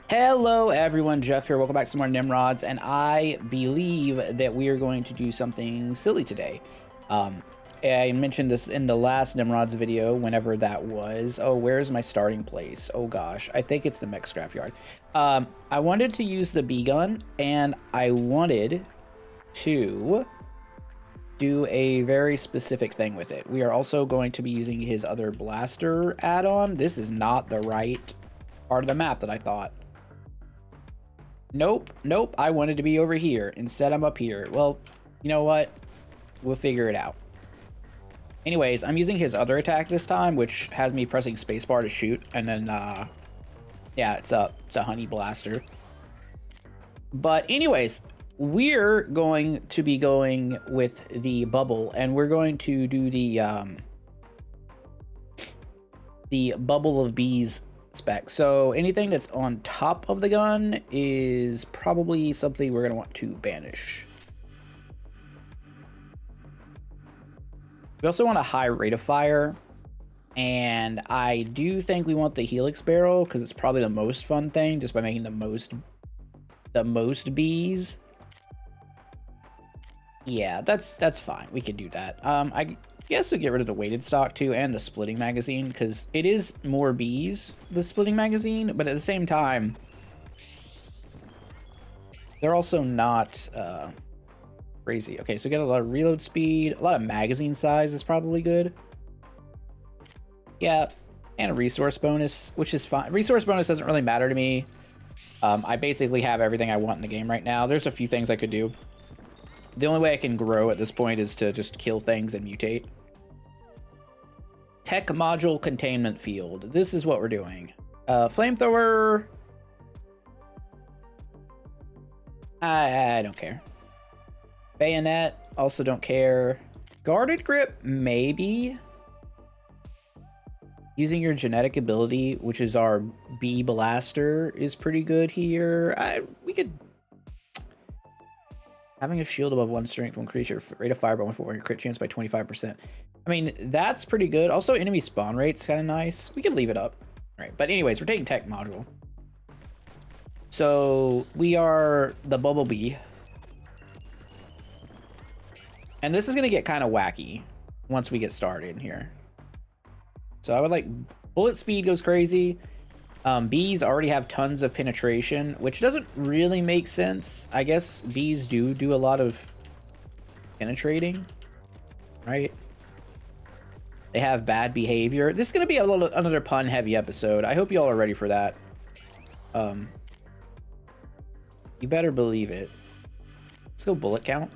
Hello everyone, Jeff here. Welcome back to some more NIMRODS, and I believe that we are going to do something silly today. I mentioned this in the last NIMRODS video, whenever that was. Oh, where's my starting place? Oh gosh, I think it's the mech scrapyard. I wanted to use the bee gun, and I wanted to do a very specific thing with it. We are also going to be using his other blaster add-on. This is not the right part of the map that I thought. Nope, I wanted to be over here. Instead, I'm up here. Well, you know what? We'll figure it out. Anyways, I'm using his other attack this time, which has me pressing spacebar to shoot, and then, yeah, it's a honey blaster. But anyways, we're going to be going with the bubble, and we're going to do the bubble of bees spec. So anything that's on top of the gun is probably something we're going to want to banish. We also want a high rate of fire, and I do think we want the helix barrel because it's probably the most fun thing, just by making the most bees. Yeah, that's fine. We could do that. I guess we'll get rid of the weighted stock too, and the splitting magazine, because it is more bees, the splitting magazine, but at the same time, they're also not crazy. Okay, so get a lot of reload speed, a lot of magazine size is probably good. Yeah, and a resource bonus, which is fine. Resource bonus doesn't really matter to me. I basically have everything I want in the game right now. There's a few things I could do. The only way I can grow at this point is to just kill things and mutate. Tech module containment field. This is what we're doing. Flamethrower. I don't care. Bayonet. Also don't care. Guarded grip, maybe. Using your genetic ability, which is our bee blaster, is pretty good here. We could... Having a shield above 1 strength will increase your rate of fire by 1/4 and your crit chance by 25%. I mean, that's pretty good. Also, enemy spawn rate's kind of nice. We could leave it up. All right, but anyways, we're taking tech module. So we are the bumblebee. And this is going to get kind of wacky once we get started here. So I would like... Bullet speed goes crazy. Bees already have tons of penetration, which doesn't really make sense. I guess bees do a lot of penetrating, right? They have bad behavior. This is going to be another pun-heavy episode. I hope y'all are ready for that. You better believe it. Let's go bullet count.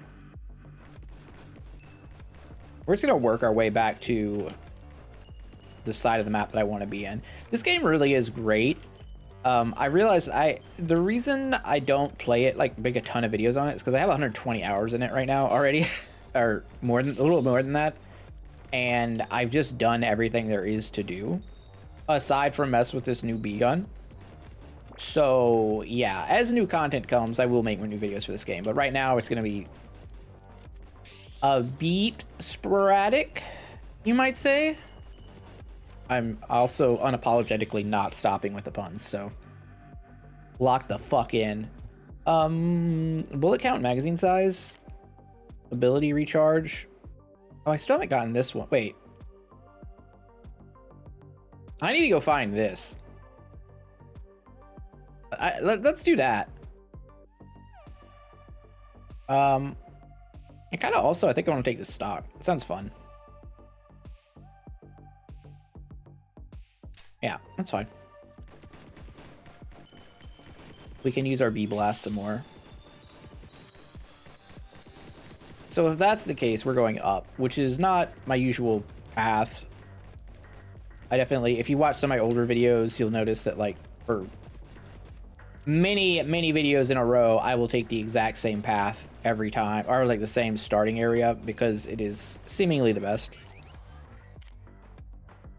We're just going to work our way back to the side of the map that I want to be in. This game really is great. I realized the reason I don't play it, like make a ton of videos on it, is because I have 120 hours in it right now already, or a little more than that, and I've just done everything there is to do aside from mess with this new bee gun. So yeah, as new content comes, I will make more new videos for this game, but right now it's gonna be a bit sporadic, you might say. I'm also unapologetically not stopping with the puns, so lock the fuck in. Bullet count, magazine size, ability recharge. Oh, I still haven't gotten this one. Wait. I need to go find this. Let's do that. And kind of also, I think I want to take this stock. It sounds fun. Yeah, that's fine. We can use our bee blast some more. So if that's the case, we're going up, which is not my usual path. I definitely, if you watch some of my older videos, you'll notice that, like, for many videos in a row, I will take the exact same path every time, or like the same starting area, because it is seemingly the best.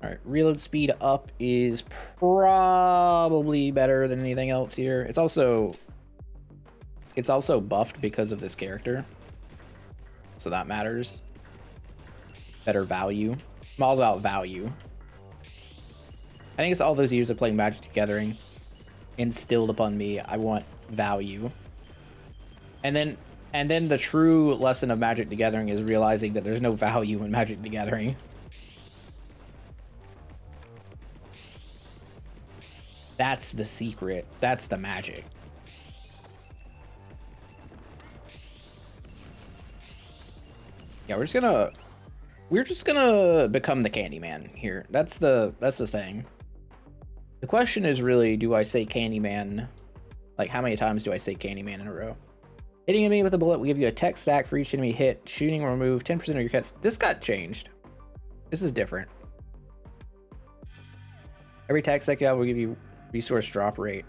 All right, reload speed up is probably better than anything else here. It's also buffed because of this character, so that matters. Better value. I'm all about value. I think it's all those years of playing Magic the Gathering instilled upon me. I want value. And then the true lesson of Magic the Gathering is realizing that there's no value in Magic the Gathering. That's the secret. That's the magic. Yeah, we're just gonna become the Candyman here. That's the thing. The question is really, do I say Candyman? Like, how many times do I say Candyman in a row? Hitting enemy with a bullet will give you a tech stack for each enemy hit. Shooting will remove 10% of your cuts. This got changed. This is different. Every tech stack you have will give you resource drop rate.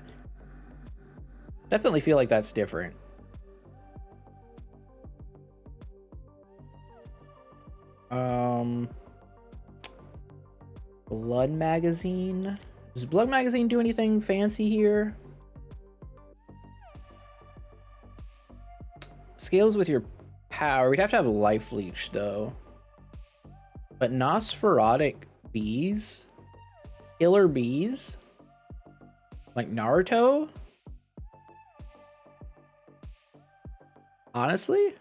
Definitely feel like that's different. Blood Magazine. Does Blood Magazine do anything fancy here? Scales with your power. We'd have to have Life Leech, though. But Nosferotic bees? Killer bees? Like Naruto? Honestly?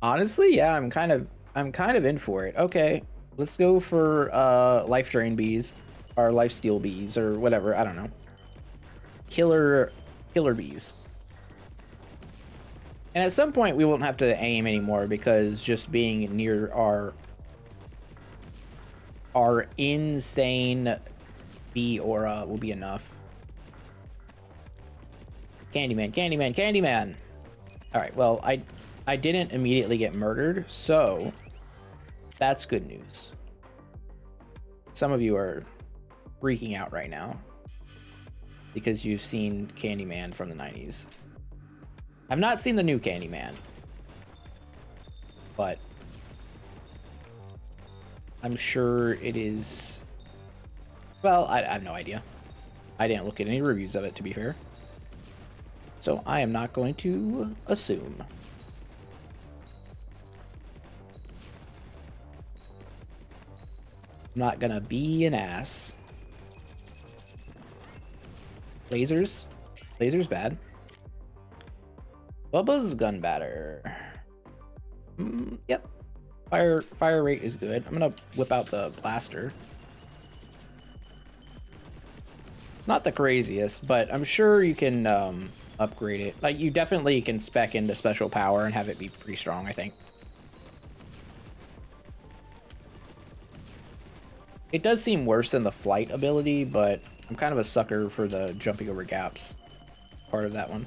Honestly, yeah, I'm kind of in for it. Okay, let's go for Life Drain bees or Life Steal bees or whatever. I don't know. Killer bees. And at some point we won't have to aim anymore because just being near our insane bee aura will be enough. Candyman, Candyman, Candyman. All right, well, I didn't immediately get murdered, so that's good news. Some of you are freaking out right now because you've seen Candyman from the 90s. I've not seen the new Candyman, but I'm sure it is... Well, I have no idea. I didn't look at any reviews of it, to be fair. So I am not going to assume. I'm not gonna be an ass. Lasers. Lasers bad. Bubba's gun batter. Yep. Fire rate is good. I'm gonna whip out the blaster. It's not the craziest, but I'm sure you can upgrade it. Like, you definitely can spec into special power and have it be pretty strong, I think. It does seem worse than the flight ability, but I'm kind of a sucker for the jumping over gaps part of that one.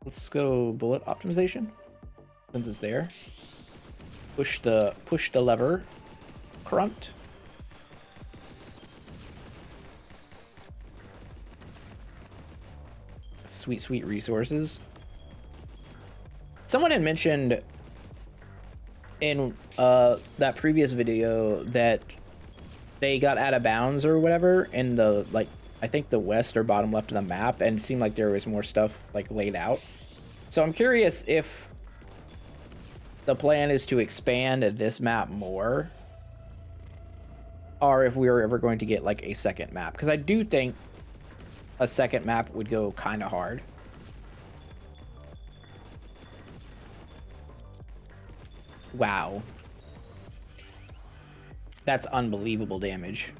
Let's go bullet optimization since it's there. Push the lever. Crunt. Sweet, sweet resources. Someone had mentioned in that previous video that they got out of bounds or whatever in the, like, I think the west or bottom left of the map, and it seemed like there was more stuff like laid out. So I'm curious if the plan is to expand this map more, or if we are ever going to get like a second map, because I do think a second map would go kind of hard. Wow. That's unbelievable damage.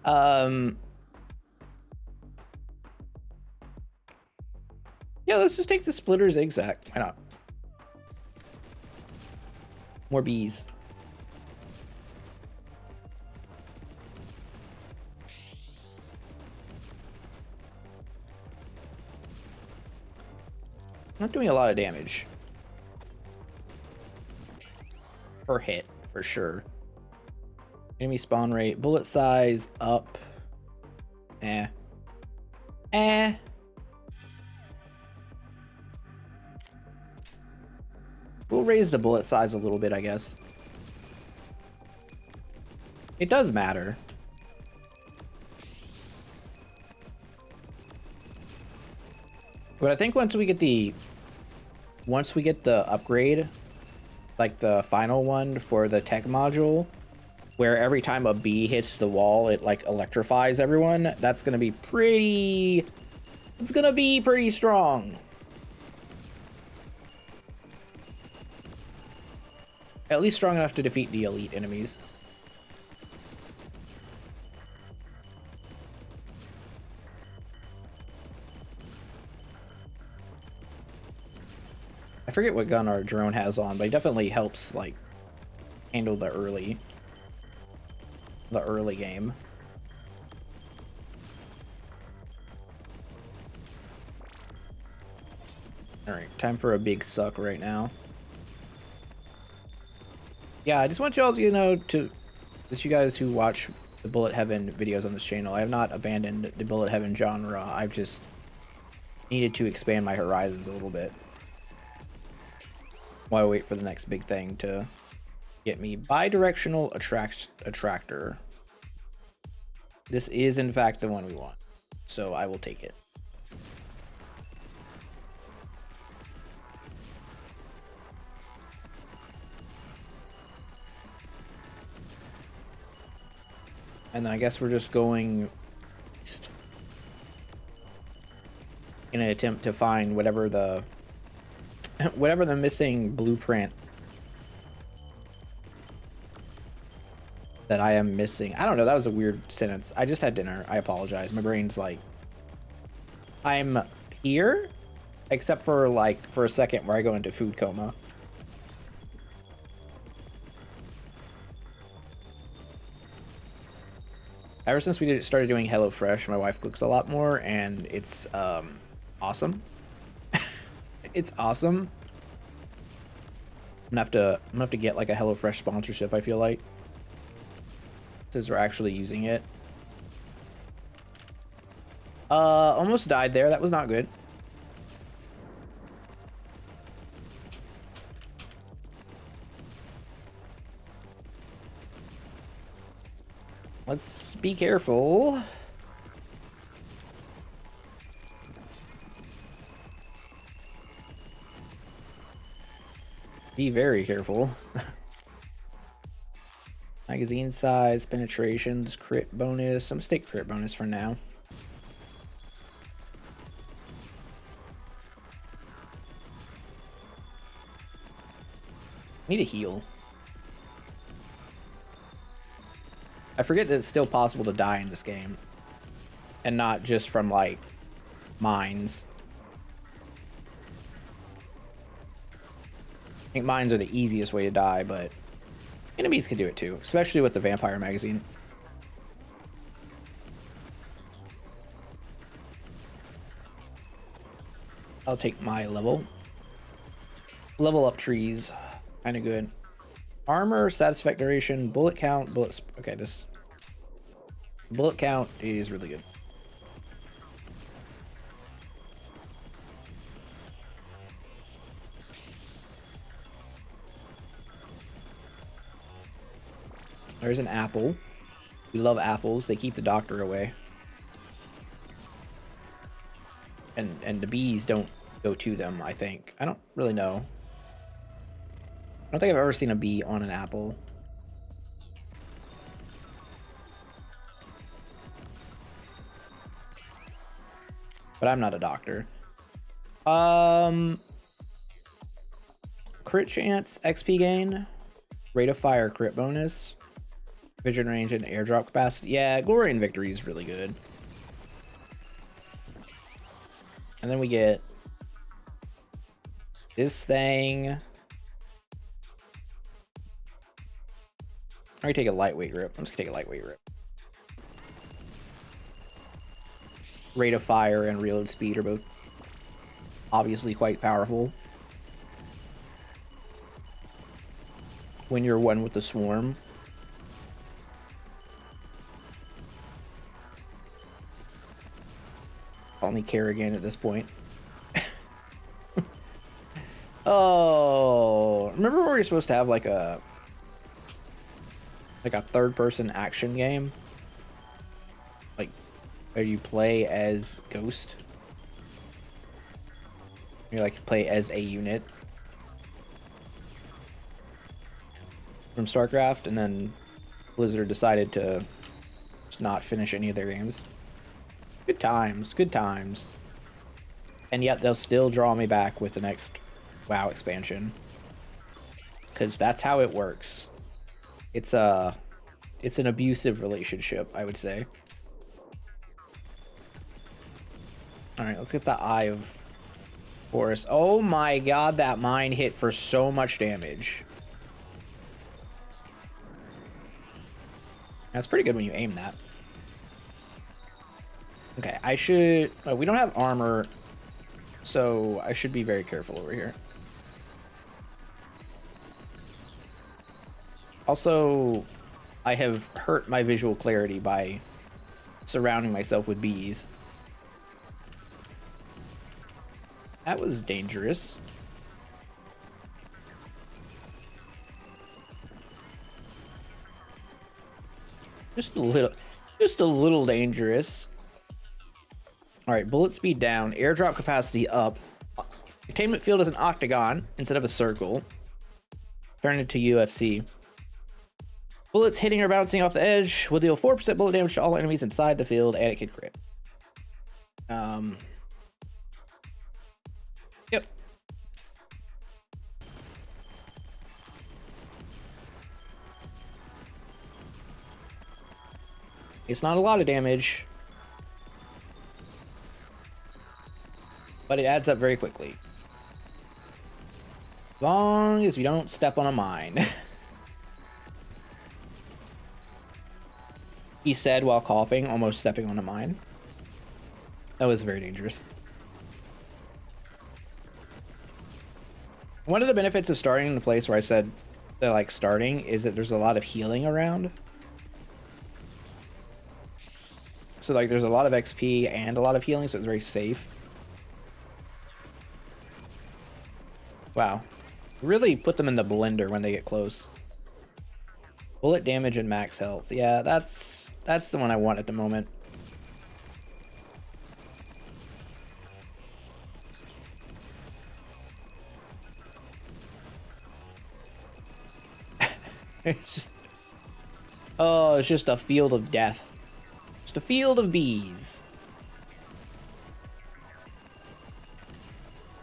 Yeah, let's just take the splitter zigzag. Why not? More bees. Not doing a lot of damage. Per hit, for sure. Enemy spawn rate, bullet size up. We'll raise the bullet size a little bit, I guess. It does matter. But I think once we get the upgrade, like the final one for the tech module, where every time a bee hits the wall, it like electrifies everyone. That's gonna be pretty... It's gonna be pretty strong. At least strong enough to defeat the elite enemies. I forget what gun our drone has on, but it definitely helps like handle the early game. All right, time for a big suck right now. Yeah, I just want y'all to know, you guys who watch the Bullet Heaven videos on this channel, I have not abandoned the Bullet Heaven genre. I've just needed to expand my horizons a little bit while I wait for the next big thing to get me. Bidirectional attractor. This is in fact the one we want, so I will take it. And then I guess we're just going east in an attempt to find whatever the missing blueprint that I am missing. I don't know, that was a weird sentence. I just had dinner. I apologize. My brain's like, I'm here, except for like for a second where I go into food coma. Ever since we started doing HelloFresh, my wife cooks a lot more, and it's awesome. It's awesome. I'm gonna have to get like a HelloFresh sponsorship, I feel like, since we're actually using it. Almost died there. That was not good. Let's be careful. Be very careful. Magazine size, penetrations, crit bonus. I'm gonna take crit bonus for now. Need a heal. I forget that it's still possible to die in this game, and not just from like mines. I think mines are the easiest way to die, but enemies can do it too, especially with the vampire magazine. I'll take my level up trees, kind of good. Armor, satisfact duration, bullet count, bullets. Okay, this bullet count is really good. There's an apple. We love apples. They keep the doctor away. And the bees don't go to them, I think. I don't really know. I don't think I've ever seen a bee on an apple. But I'm not a doctor. Crit chance, XP gain, rate of fire, crit bonus, vision range, and airdrop capacity. Yeah, Glory and Victory is really good. And then we get this thing. I'm gonna take a lightweight grip. I'm just gonna take a lightweight grip. Rate of fire and reload speed are both obviously quite powerful when you're one with the swarm. Call me Kerrigan at this point. Oh, remember where you're supposed to have like a third-person action game, like where you play as Ghost? You like play as a unit. from StarCraft, and then Blizzard decided to just not finish any of their games. Good times, good times. And yet they'll still draw me back with the next WoW expansion. Because that's how it works. It's an abusive relationship, I would say. Alright, let's get the Eye of Horus. Oh my god, that mine hit for so much damage. That's pretty good when you aim that. Okay, I should... Oh, we don't have armor, so I should be very careful over here. Also, I have hurt my visual clarity by surrounding myself with bees. That was dangerous. Just a little dangerous. All right, bullet speed down, airdrop capacity up. Containment field is an octagon instead of a circle. Turn it to UFC. Bullets hitting or bouncing off the edge will deal 4% bullet damage to all enemies inside the field, and it can crit. Yep. It's not a lot of damage, but it adds up very quickly. As long as we don't step on a mine. He said while coughing, almost stepping on a mine. That was very dangerous. One of the benefits of starting in the place where I said that, like, starting is that there's a lot of healing around. So, like, there's a lot of XP and a lot of healing, so it's very safe. Wow. Really put them in the blender when they get close. Bullet damage and max health. Yeah, that's the one I want at the moment. It's just... Oh, it's just a field of death. Just a field of bees.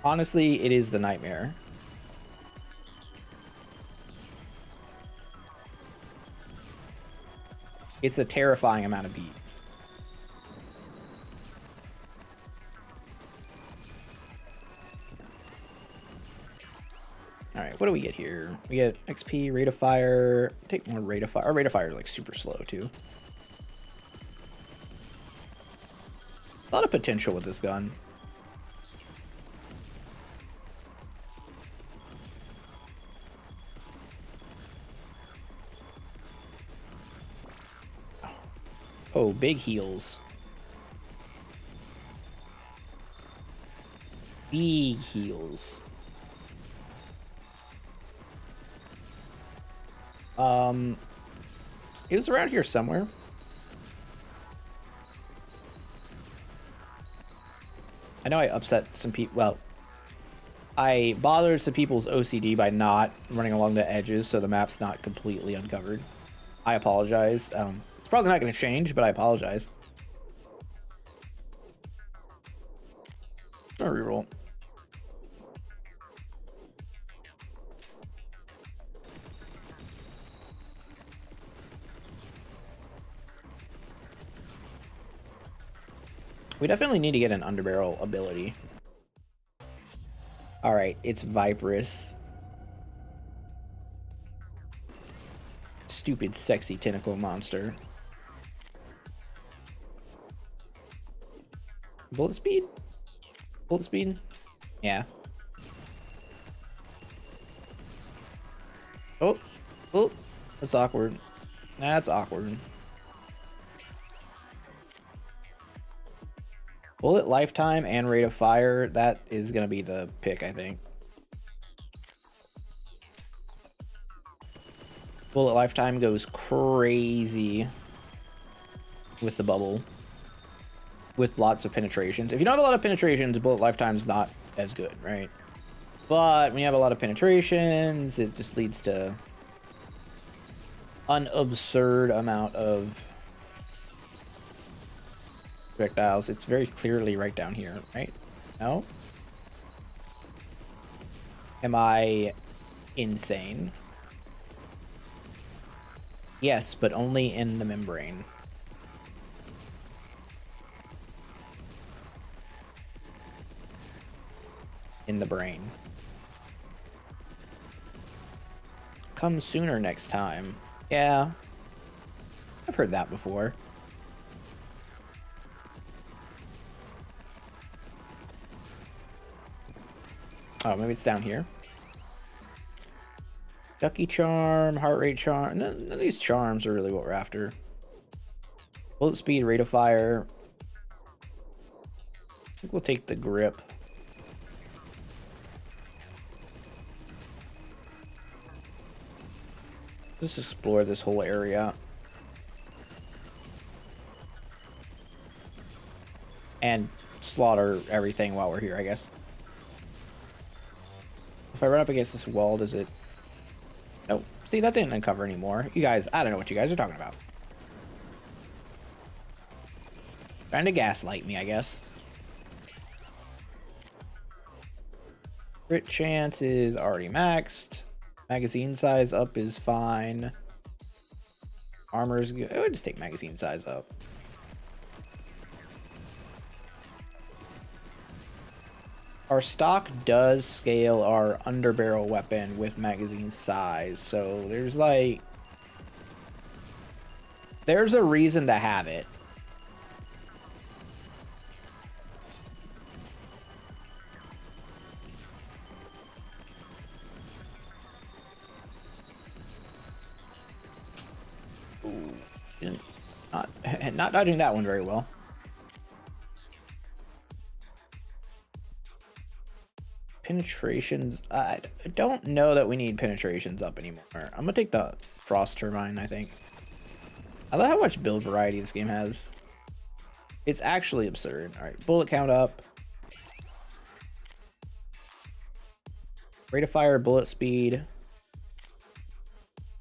Honestly, it is the nightmare. It's a terrifying amount of bees. All right, what do we get here? We get XP, rate of fire. Take more rate of fire. Our rate of fire is like super slow too. A lot of potential with this gun. Oh, big heals. Big heals. It was around here somewhere. I know I upset some people. Well, I bothered some people's OCD by not running along the edges, so the map's not completely uncovered. I apologize. It's probably not going to change, but I apologize. I'm gonna reroll. We definitely need to get an underbarrel ability. All right, it's Viperous. Stupid, sexy tentacle monster. Bullet speed? Bullet speed? Yeah. Oh, oh, that's awkward. That's awkward. Bullet lifetime and rate of fire, that is going to be the pick, I think. Bullet lifetime goes crazy with the bubble. With lots of penetrations. If you don't have a lot of penetrations, bullet lifetime's not as good, right? But when you have a lot of penetrations, it just leads to an absurd amount of projectiles. It's very clearly right down here, right? No? Am I insane? Yes, but only in the membrane. In the brain. Come sooner next time. Yeah. I've heard that before. Oh, maybe it's down here. Ducky charm, heart rate charm. None of these charms are really what we're after. Bullet speed, rate of fire. I think we'll take the grip. Let's explore this whole area. And slaughter everything while we're here, I guess. If I run up against this wall, does it... Nope. See, that didn't uncover anymore. You guys, I don't know what you guys are talking about. Trying to gaslight me, I guess. Crit chance is already maxed. Magazine size up is fine. Armor's good. I would just take magazine size up. Our stock does scale our underbarrel weapon with magazine size, so there's like... There's a reason to have it. Ooh, not dodging that one very well. Penetrations, I don't know that we need penetrations up anymore. I'm gonna take the frost turbine, I think. I love how much build variety this game has. It's actually absurd. All right, bullet count up. Rate of fire, bullet speed. Do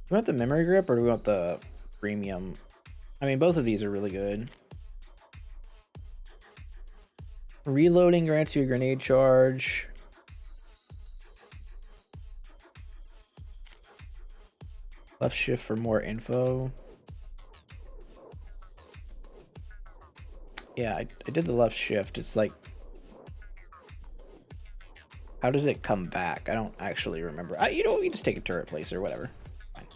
we want the memory grip or do we want the premium? I mean, both of these are really good. Reloading grants you a grenade charge. Left shift for more info. Yeah, I did the left shift. It's like... How does it come back? I don't actually remember. You know, we just take a turret place or whatever. Fine.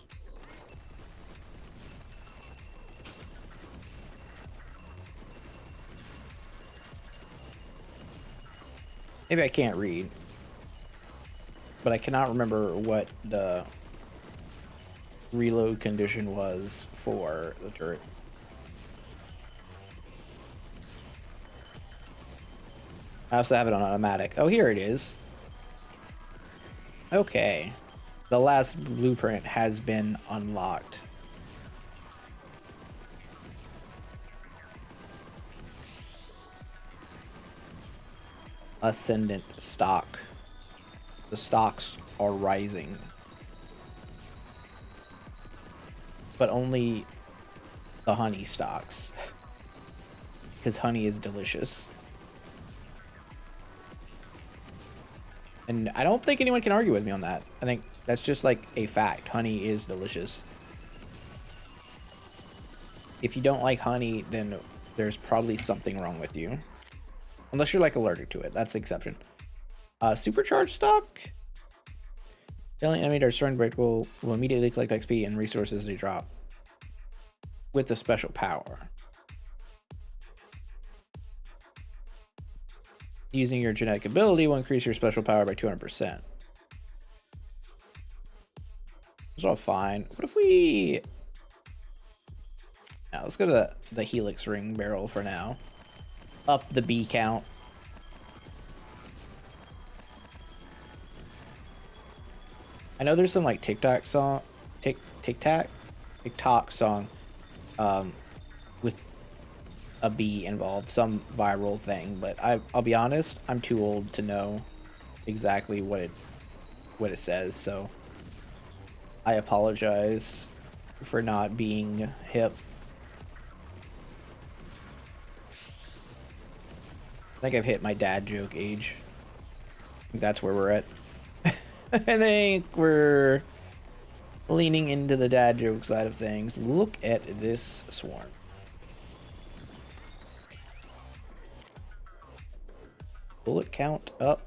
Maybe I can't read. But I cannot remember what the reload condition was for the turret. I also have it on automatic. Oh, here it is. Okay. The last blueprint has been unlocked. Ascendant stock. The stocks are rising. But only the honey stocks. Because honey is delicious. And I don't think anyone can argue with me on that. I think that's just like a fact. Honey is delicious. If you don't like honey, then there's probably something wrong with you. Unless you're like allergic to it. That's the exception. Supercharged stock. Failing enemy or surrounding break will immediately collect XP and resources they drop. With the special power. Using your genetic ability will increase your special power by 200%. It's all fine. What if we... Now, let's go to the Helix ring barrel for now. Up the B count. I know there's some like TikTok song... TikTok song with a bee involved, some viral thing, but I'll be honest, I'm too old to know exactly what it says, so I apologize for not being hip. I think I've hit my dad joke age. I think that's where we're at. I think we're leaning into the dad joke side of things. Look at this swarm. Bullet count up.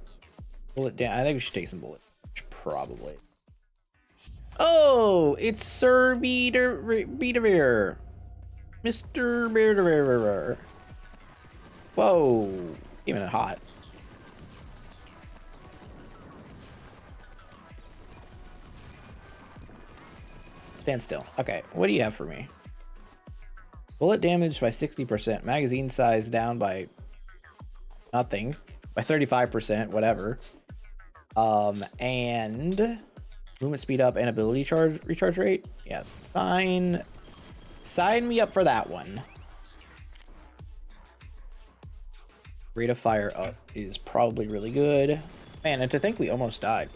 Bullet down. I think we should take some bullets. Probably. Oh, it's Sir Beater. Mr. Beater. Whoa. Even hot. Stand still. Okay, what do you have for me? Bullet damage by 60%. Magazine size down by nothing. By 35%, whatever. And movement speed up and ability recharge rate. Yeah, sign me up for that one. Rate of fire up is probably really good. Man, and to think we almost died.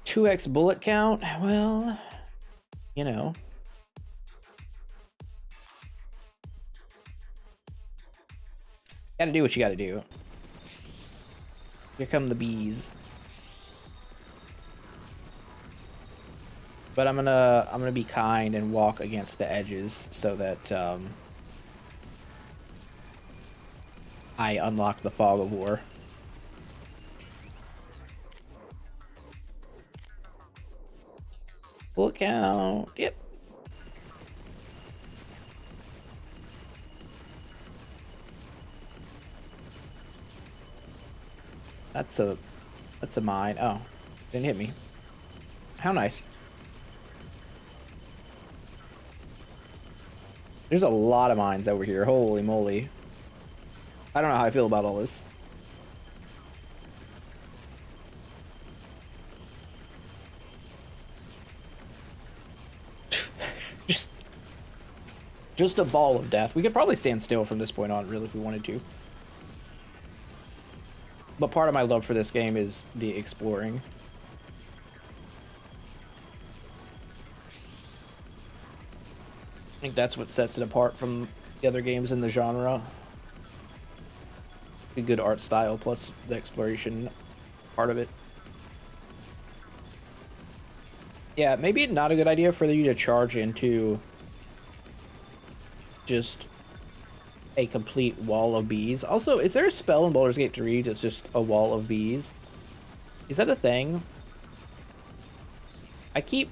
"2x bullet count." Well, you know. Gotta do what you gotta do. Here come the bees. But I'm gonna be kind and walk against the edges so that I unlock the fog of war. Bullet count. Yep. That's a mine. Oh, didn't hit me. How nice. There's a lot of mines over here. Holy moly. I don't know how I feel about all this. Just a ball of death. We could probably stand still from this point on, really, if we wanted to. But part of my love for this game is the exploring. I think that's what sets it apart from the other games in the genre. A good art style plus the exploration part of it. Yeah, maybe not a good idea for you to charge into just a complete wall of bees. Also, is there a spell in Baldur's Gate 3 that's just a wall of bees? Is that a thing? I keep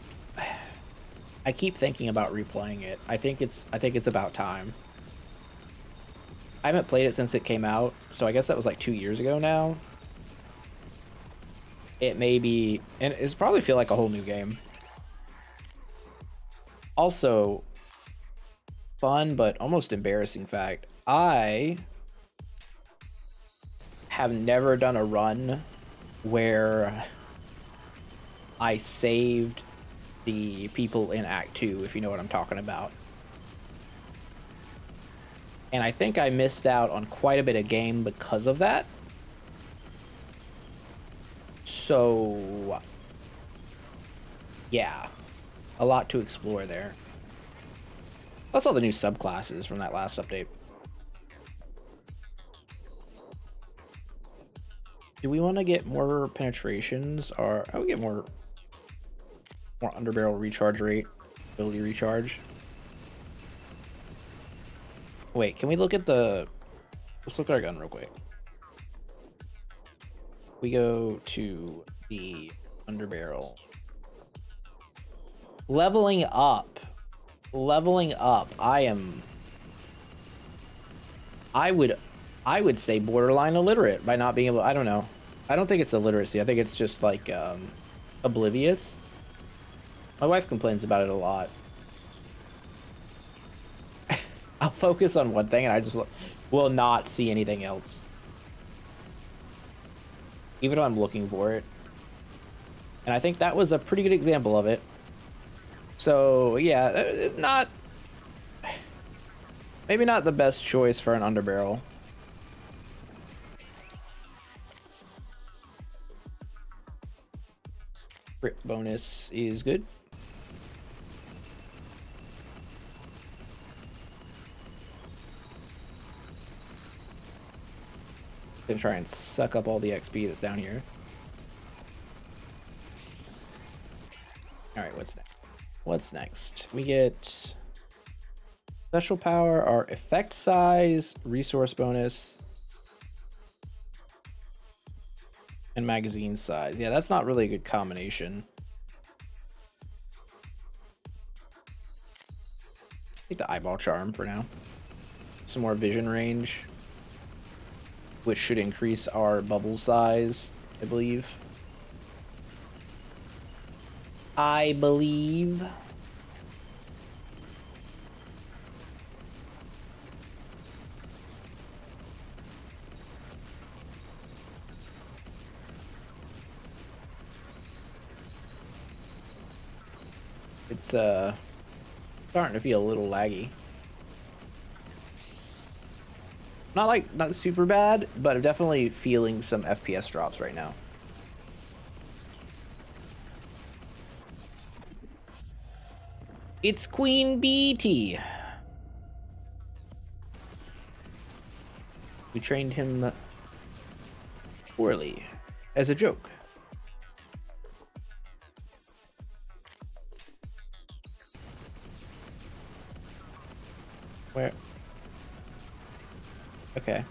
thinking about replaying it. I think it's about time. I haven't played it since it came out, so I guess that was like 2 years ago now. It may be, and it's probably feel like a whole new game. Also, fun but almost embarrassing fact, I have never done a run where I saved the people in Act 2, if you know what I'm talking about. And I think I missed out on quite a bit of game because of that. So, yeah, a lot to explore there. Plus all the new subclasses from that last update. Do we want to get more penetrations, or I would get more underbarrel recharge rate, ability recharge? Wait, can we look at the... Let's look at our gun real quick. We go to the underbarrel. Leveling up. Leveling up. I would say borderline illiterate by not being able... I don't know. I don't think it's illiteracy. I think it's just like oblivious. My wife complains about it a lot. I'll focus on one thing and I just will not see anything else. Even though I'm looking for it. And I think that was a pretty good example of it. So, yeah, maybe not the best choice for an underbarrel. Crit bonus is good. Gonna try and suck up all the XP that's down here. All right, what's next? What's next? We get special power, our effect size, resource bonus, and magazine size. Yeah, that's not really a good combination. Take the eyeball charm for now. Some more vision range, which should increase our bubble size, I believe. It's starting to feel a little laggy. Not super bad, but I'm definitely feeling some FPS drops right now. It's Queen BT. We trained him poorly as a joke. Where? Okay.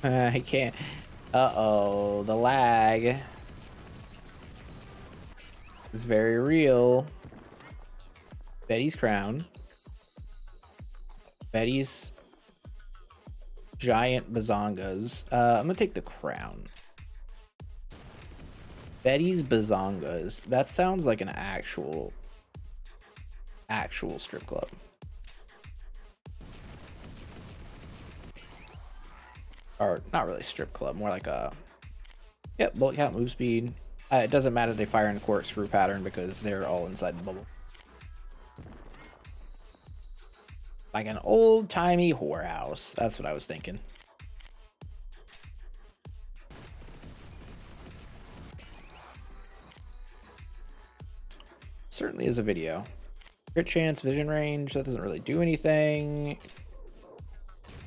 I can't. Uh-oh, the lag is very real. Betty's crown. Betty's giant bazongas. I'm gonna take the crown. Betty's bazongas. That sounds like an actual strip club. Or not really strip club, more like a bullet count, move speed. It doesn't matter if they fire in a corkscrew pattern because they're all inside the bubble. Like an old-timey whorehouse. That's what I was thinking. Certainly is a video. Crit chance, vision range, that doesn't really do anything.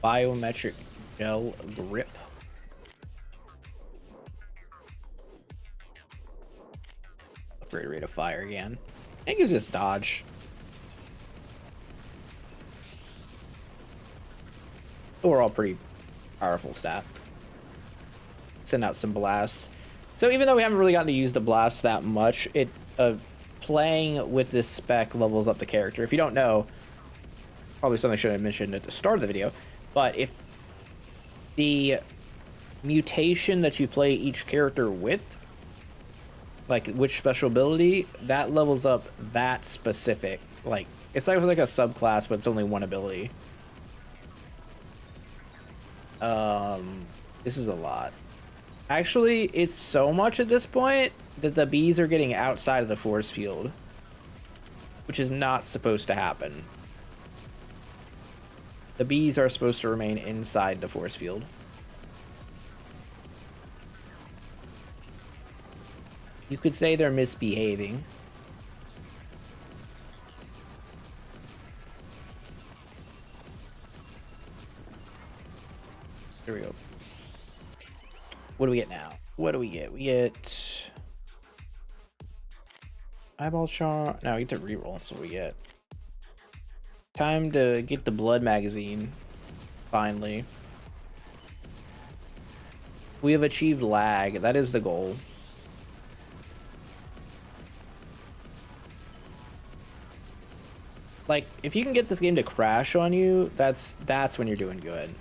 Biometric gel grip. Upgrade rate of fire again. It gives us dodge. Overall pretty powerful stat. Send out some blasts. So even though we haven't really gotten to use the blast that much, it playing with this spec levels up the character. If you don't know, probably something I should have mentioned at the start of the video, but if the mutation that you play each character with, like which special ability, that levels up that specific, like it's like a subclass, but it's only one ability. This is a lot. Actually, it's so much at this point that the bees are getting outside of the force field, which is not supposed to happen. The bees are supposed to remain inside the force field. You could say they're misbehaving. There we go. What do we get now? What do we get? We get eyeball charm. No, we get to reroll. That's what we get. Time to get the blood magazine. Finally. We have achieved lag. That is the goal. Like, if you can get this game to crash on you, that's when you're doing good.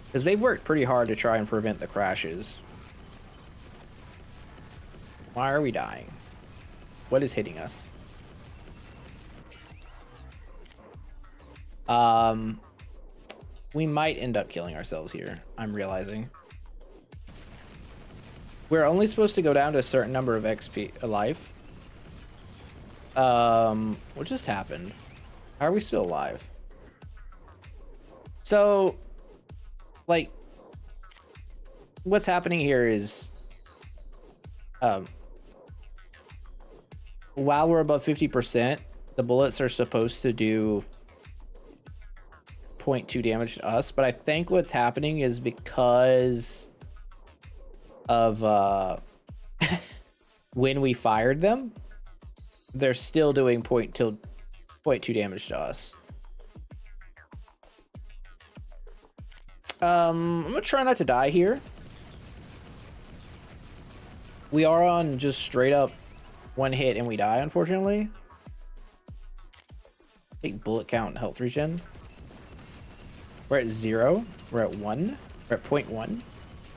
Because they've worked pretty hard to try and prevent the crashes. Why are we dying? What is hitting us? We might end up killing ourselves here, I'm realizing. We're only supposed to go down to a certain number of XP life. What just happened? How are we still alive? So, like, what's happening here is, while we're above 50%, the bullets are supposed to do 0.2 damage to us, but I think what's happening is because of when we fired them, they're still doing 0.2 damage to us. I'm gonna try not to die here. We are on just straight up one hit and we die, unfortunately. Take bullet count and health regen. We're at 0. We're at 1. We're at 0.1.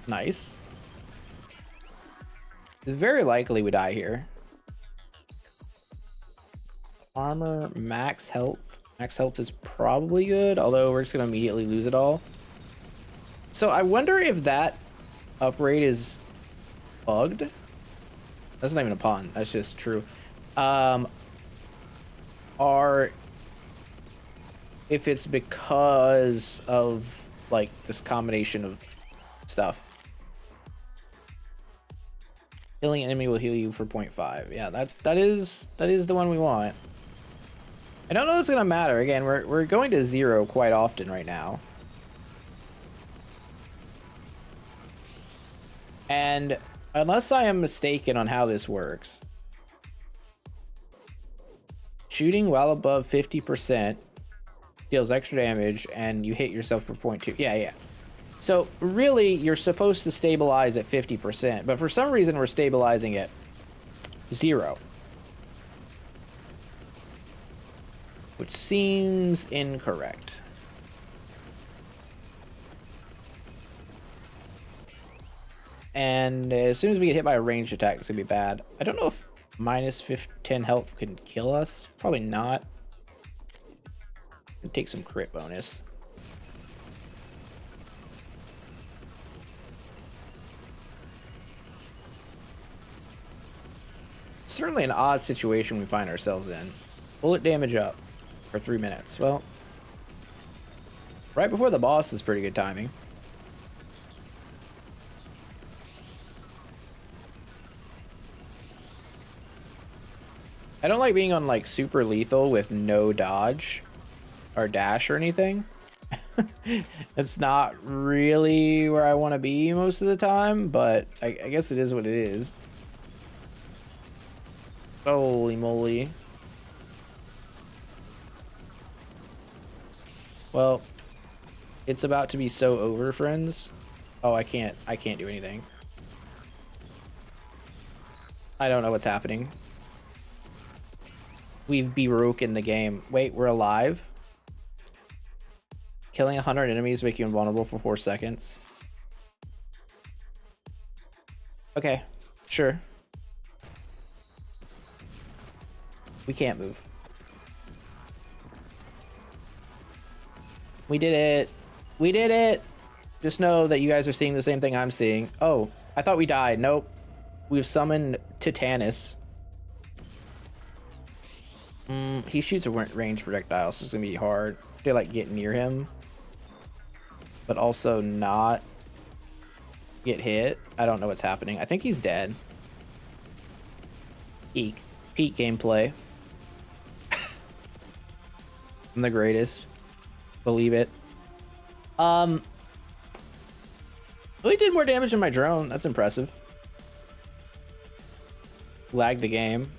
Nice. It's very likely we die here. Armor, max health. Max health is probably good, although we're just gonna immediately lose it all. So I wonder if that upgrade is bugged. That's not even a pun. That's just true. Or if it's because of like this combination of stuff. Healing enemy will heal you for 0.5. Yeah, that is the one we want. I don't know if it's gonna matter. Again, we're going to 0 quite often right now. And unless I am mistaken on how this works, shooting while above 50% deals extra damage and you hit yourself for 0.2. Yeah. So really, you're supposed to stabilize at 50%, but for some reason we're stabilizing at 0. Which seems incorrect. And as soon as we get hit by a ranged attack, it's gonna be bad. I don't know if minus 10 health can kill us. Probably not. Take some crit bonus. Certainly an odd situation we find ourselves in. Bullet damage up for 3 minutes. Well, right before the boss is pretty good timing. I don't like being on like super lethal with no dodge or dash or anything. It's not really where I want to be most of the time, but I guess it is what it is. Holy moly. Well, it's about to be so over, friends. Oh, I can't do anything. I don't know what's happening. We've broken the game. Wait, we're alive? Killing 100 enemies make you invulnerable for 4 seconds. Okay, sure. We can't move. We did it. We did it. Just know that you guys are seeing the same thing I'm seeing. Oh, I thought we died. Nope. We've summoned Titanus. He shoots a ranged projectile, so it's gonna be hard to like get near him, but also not get hit. I don't know what's happening. I think he's dead. Peak gameplay. I'm the greatest. Believe it. We did more damage than my drone. That's impressive. Lagged the game.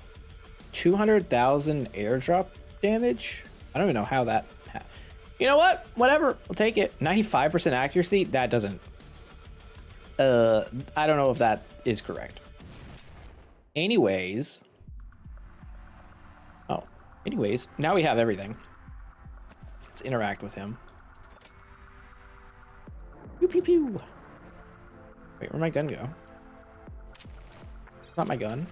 200,000 airdrop damage? I don't even know how that... You know what? Whatever. I'll take it. 95% accuracy? That doesn't... I don't know if that is correct. Anyways. Oh. Anyways. Now we have everything. Let's interact with him. Pew, pew, pew. Wait, where'd my gun go? Not my gun.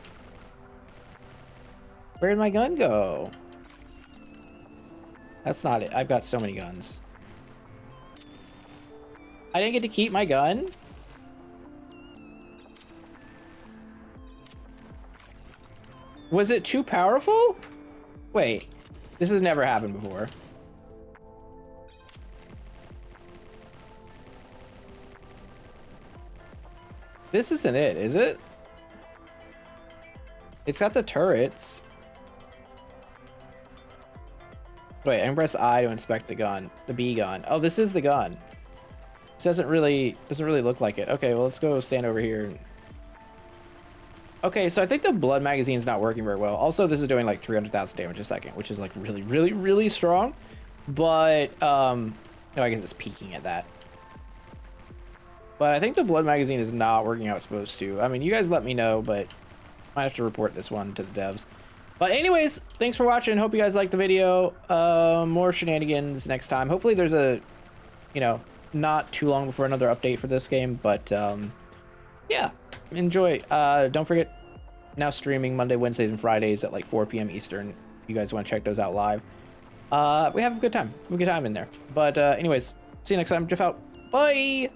Where'd my gun go? That's not it. I've got so many guns. I didn't get to keep my gun? Was it too powerful? Wait, this has never happened before. This isn't it, is it? It's got the turrets. Wait, I can press I to inspect the gun, the B gun. Oh, this is the gun. This doesn't really look like it. Okay, well, let's go stand over here. Okay, so I think the blood magazine's not working very well. Also, this is doing like 300,000 damage a second, which is like really strong. But, no, I guess it's peaking at that. But I think the blood magazine is not working how it's supposed to. I mean, you guys let me know, but might have to report this one to the devs. But anyways, thanks for watching. Hope you guys liked the video. More shenanigans next time. Hopefully there's a, you know, not too long before another update for this game. But, yeah, enjoy. Don't forget, now streaming Monday, Wednesdays, and Fridays at like 4 p.m. Eastern. If you guys want to check those out live. We have a good time. We have a good time in there. But anyways, see you next time. Jeff out. Bye!